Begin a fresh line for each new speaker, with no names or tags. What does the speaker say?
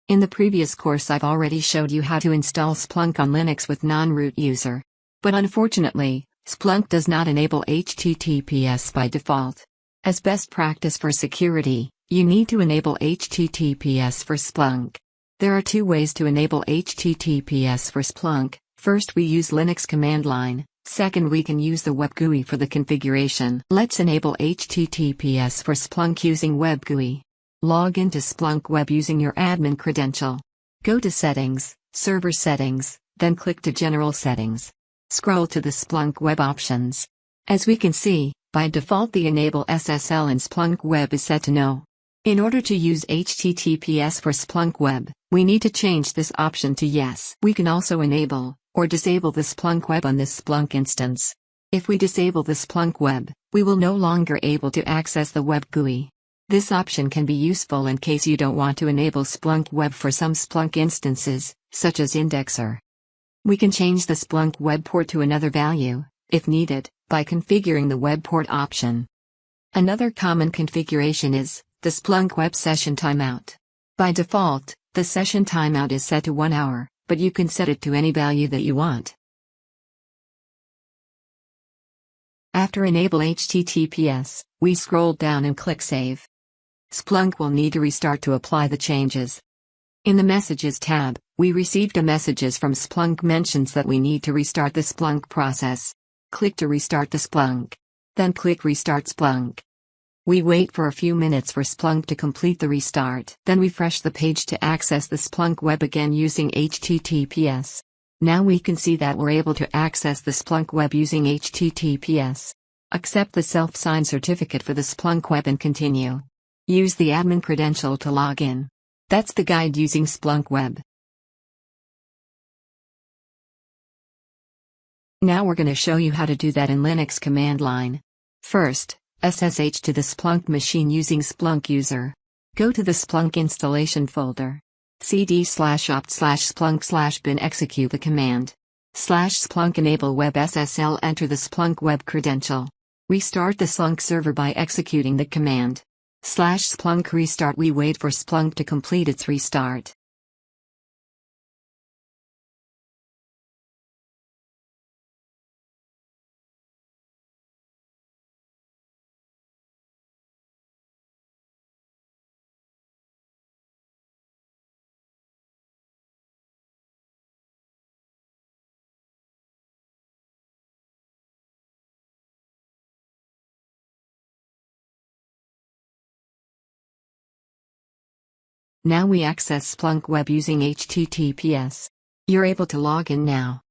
In the previous course I've already showed you how to install Splunk on Linux with non-root user. But unfortunately, Splunk does not enable HTTPS by default. As best practice for security, you need to enable HTTPS for Splunk. There are two ways to enable HTTPS for Splunk. First, we use Linux command line. Second, we can use the Web GUI for the configuration. Let's enable HTTPS for Splunk using Web GUI. Log into Splunk Web using your admin credential. Go to Settings, Server Settings, then click to General Settings. Scroll to the Splunk Web options. As we can see, by default the Enable SSL in Splunk Web is set to No. In order to use HTTPS for Splunk Web, we need to change this option to Yes. We can also enable or disable the Splunk Web on this Splunk instance. If we disable the Splunk Web, we will no longer able to access the Web GUI. This option can be useful in case you don't want to enable Splunk Web for some Splunk instances, such as Indexer. We can change the Splunk Web port to another value, if needed, by configuring the Web port option. Another common configuration is the Splunk Web session timeout. By default, the session timeout is set to 1 hour, but you can set it to any value that you want. After enable HTTPS, we scroll down and click Save. Splunk will need to restart to apply the changes. In the Messages tab, we received a messages from Splunk mentions that we need to restart the Splunk process. Click to restart the Splunk. Then click Restart Splunk. We wait for a few minutes for Splunk to complete the restart. Then refresh the page to access the Splunk Web again using HTTPS. Now we can see that we're able to access the Splunk Web using HTTPS. Accept the self-signed certificate for the Splunk Web and continue. Use the admin credential to log in. That's the guide using Splunk Web. Now we're going to show you how to do that in Linux command line. First, SSH to the Splunk machine using Splunk user. Go to the Splunk installation folder. cd/opt/splunk/bin execute the command. /splunk enable web SSL enter the Splunk web credential. Restart the Splunk server by executing the command. /splunk restart we wait for Splunk to complete its restart. Now we access Splunk Web using HTTPS. You're able to log in now.